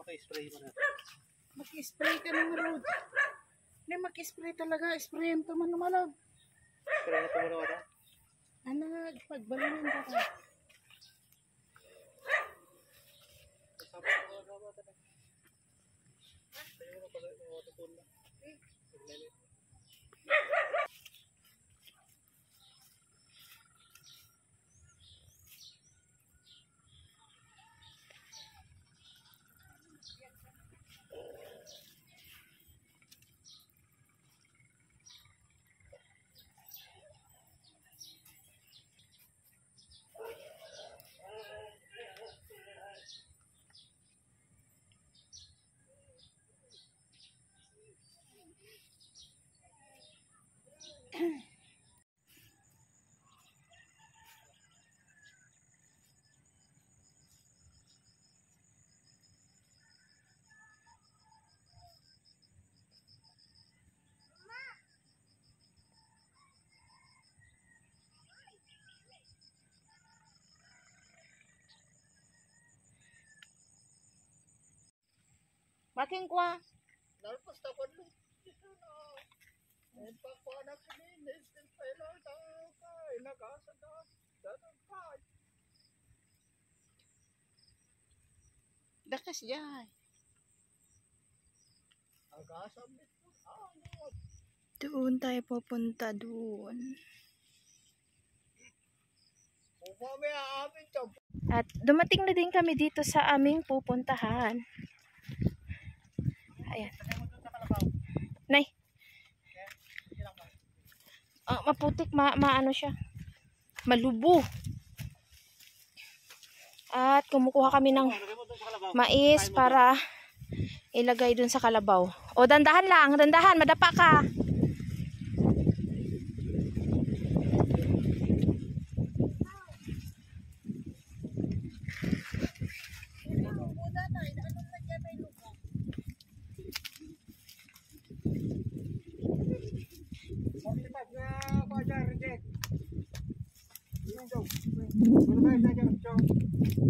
Maka-spray mo na. Mag-spray ka ng road. Hindi, mag-spray talaga. Spray mo naman lumalag. Spray na tumulaw na. Ano nga, pagbalinin ka ka. Making kwa. Nalpas na ko doon. Pagpanak ni Nestin Pela daw kay nagasa na dadang kay. Dakas dyan. Agasa mit po. Doon tayo pupunta doon. Umami amin to. At dumating na din kami dito sa aming pupuntahan. Ayan. Nay. Maputik, maano siya. Malubo. At kumukuha kami ng mais para ilagay dun sa kalabaw. O, dandahan lang, dandahan, madapa ka.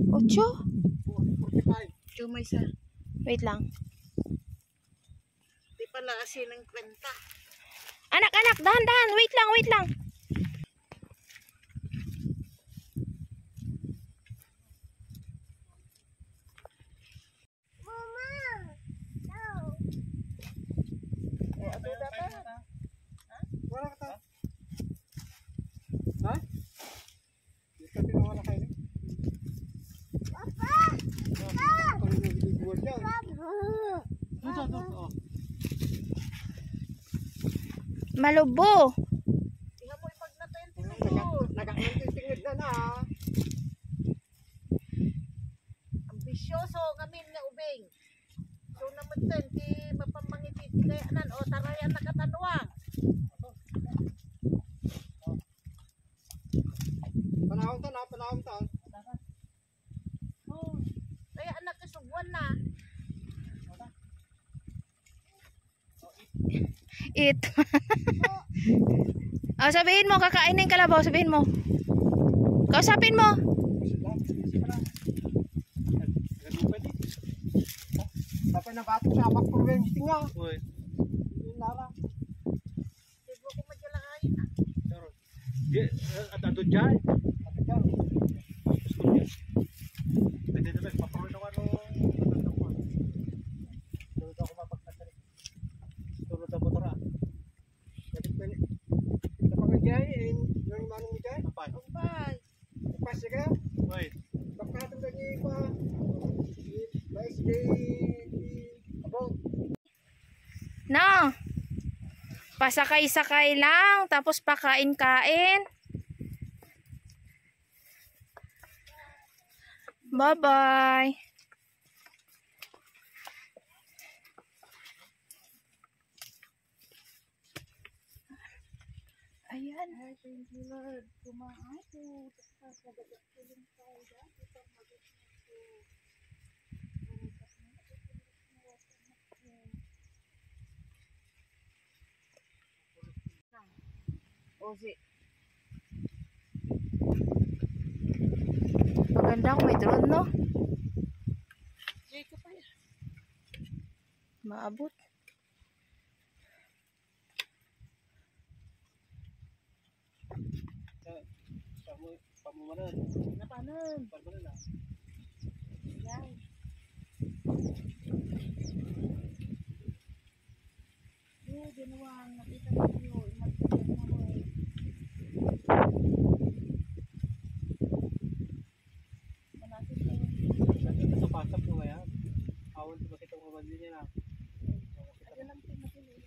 Ocho? Chumay sa. Wait lang. Di pala kasi ng kwenta. Anak, dahan. Wait lang. Wala ka. Ha? Dito pinawala kayo. Papa! Malubo. Tingnan mo ipag natin. Nagkatingid na na. Ambisyoso ngamin nga ubing. So naman din, di mapamangitit kaya nan o tarayan nakatanwang. Panahon ta. Oh, kaya anak kasugwan na. It. Sabihin mo, kakainin kalabaw, sabihin mo. Kausapin mo. Tapos na bato sa abak program tinga. Uy. Lara. Sigo ko madyalangayin na. Pero at ato dyan. Pwede na magpaproy na ano. Tulad ako mapagkasari. Tulad ako tara. Pwede pwede. Kapag dyan, yung manong mo dyan. Bye. Pas ka? Uy. Bakatong lagi pa. No. Pasakay-sakay lang, tapos pakain-kain. Bye-bye. Ayan. Thank you Lord. Kumain po. Pagkagat ko yung tayo dyan. Ipang magat ko. Ozi. Maganda kung may drone, no? Jay ka pa yan. maabot. Pamumanan. Napanan. Pamumanan na. Yan. Ginawang nakita ko yun. Magpapalala mo eh. Manasin ko yun. Sa pasap mo kaya. Awan ko bakit ang kabandi niya na. Ano lang pinatulog.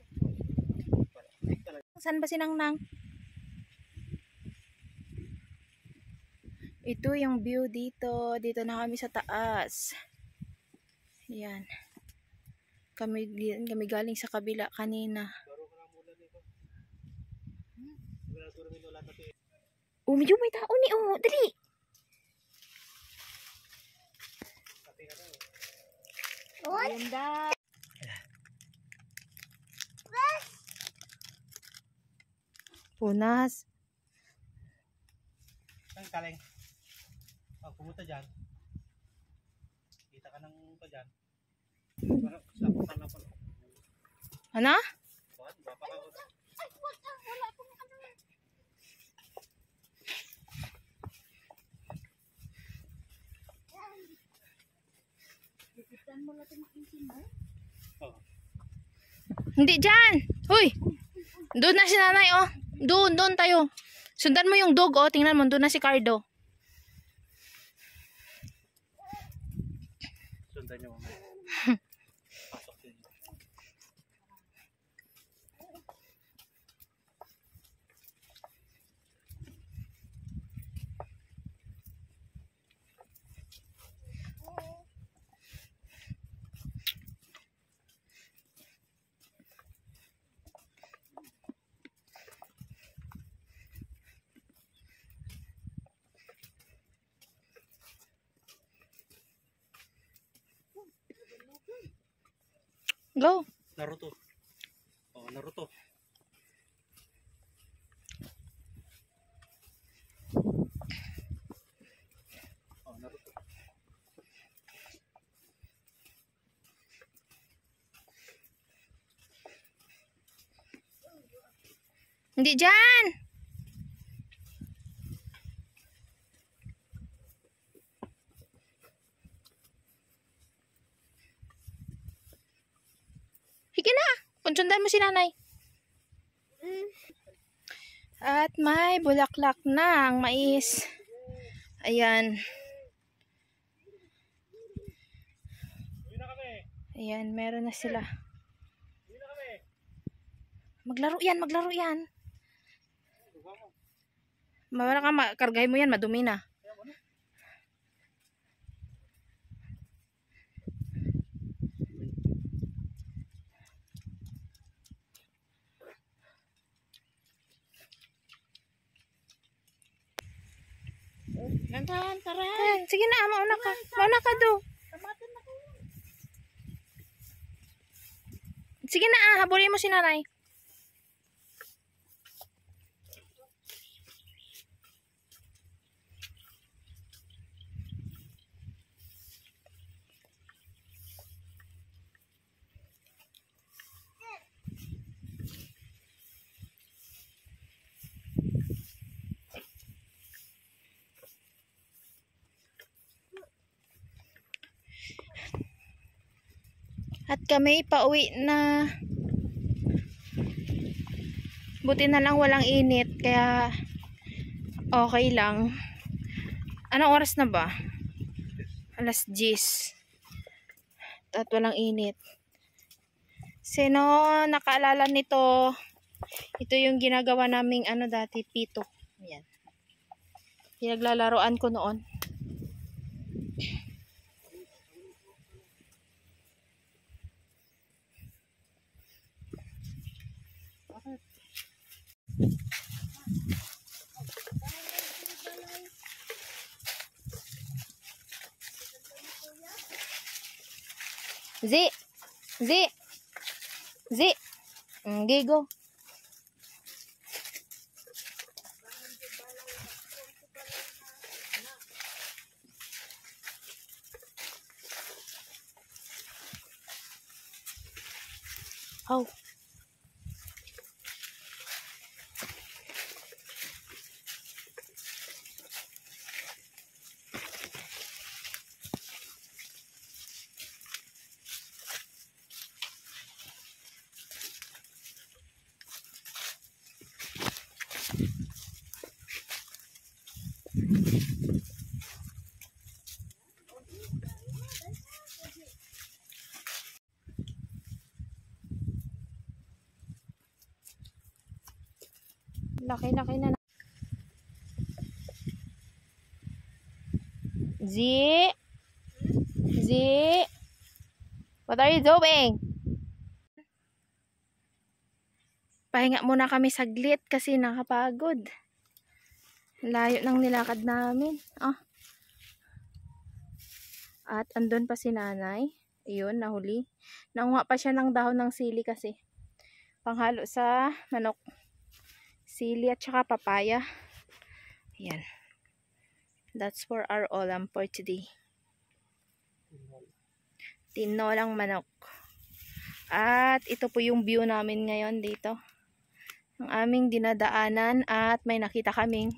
Saan ba si Nang? Ito yung view dito. Dito na kami sa taas. Yan. Kami galing sa kabila kanina. Oh, medyo may tao ni. Oh, dali. Ganda. Punas. Saan kaleng? Pag pumunta dyan, kita ka ng pa dyan. Parang saktan na pala. Ano? Bapa ka. Wala pong ano. Dikitan mo lang itong isin mo. Oh. Hindi dyan. Uy. Doon na si nanay, oh. Doon tayo. Sundan mo yung dog, oh. Tingnan mo, doon na si Cardo. Sundan niyo mamaya. Pasok din. Go. Naruto. Oh, Naruto. Oh, Naruto. Hindi dyan. Sige na. Sundan mo si nanay. At may bulaklak na ang mais. Ayan. Uwi na kami. Ayan, meron na sila. Uwi na kami. Maglaro yan. Luha mo. Mawala ka, kargay mo yan, madumi na. Nandahan, tara. Ayan, sige na, mauna ka. Mauna ka do. Tamatin na ko. Sige na, habulin mo si nanay. At kami pauwi na. Buti na lang walang init, kaya okay lang. Anong oras na ba? 10:00. At walang init. Sino nakaalala nito? Ito yung ginagawa naming dati, pito. Ayan. Pinaglalaroan ko noon. Zi. Gigo. bakaw. Laki-laki na. Z? Z? What are you doing? Pahinga muna kami saglit kasi nakapagod. Layo ng nilakad namin. At andun pa si nanay. Ayun, nahuli. Nanguha pa siya ng dahon ng sili kasi. Panghalo sa manok. Sili at saka papaya. Ayan. That's for our ulam for today. Tinolang manok. At ito po yung view namin ngayon dito. Ang aming dinadaanan at may nakita kaming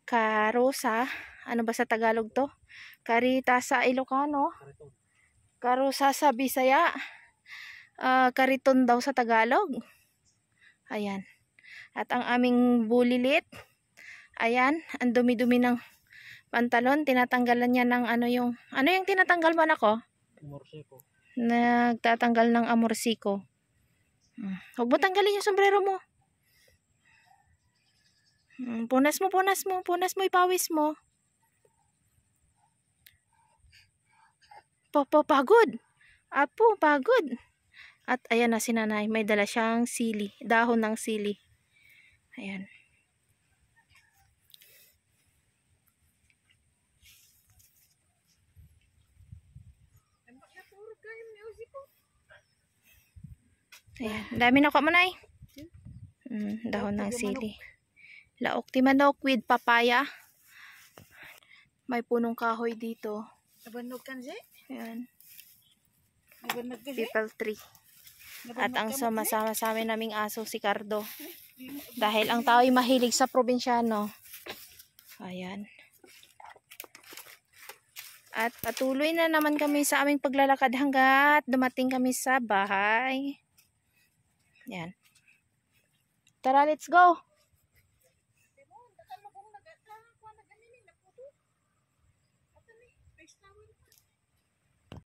karusa. Ano ba sa Tagalog to? Karita sa Ilocano. Karusa sa Bisaya. Kariton daw sa Tagalog. Ayan. At ang aming bulilit. Ayan. Ang dumi-dumi ng pantalon. Tinatanggalan niya ng ano yung tinatanggal mo na ko? Amorsiko. Nagtatanggal ng amorsiko. Huwag mo tanggalin yung sombrero mo. Punas mo. Punas mo, ipawis mo. Pagod. Apo, pagod. At ayan na si nanay. May dala siyang sili. Dahon ng sili. Ayan. Ayan. Dami na ko manay. Dahon ng sili. Laok ti manok with papaya. May punong kahoy dito. Nabanog kan si? Ayan. Nabanog kan si? People tree. At ang sama-sama sa amin naming aso si Cardo. Dahil ang tao ay mahilig sa probinsyano. Ayan. At patuloy na naman kami sa aming paglalakad hanggat dumating kami sa bahay. Ayan. Tara, let's go!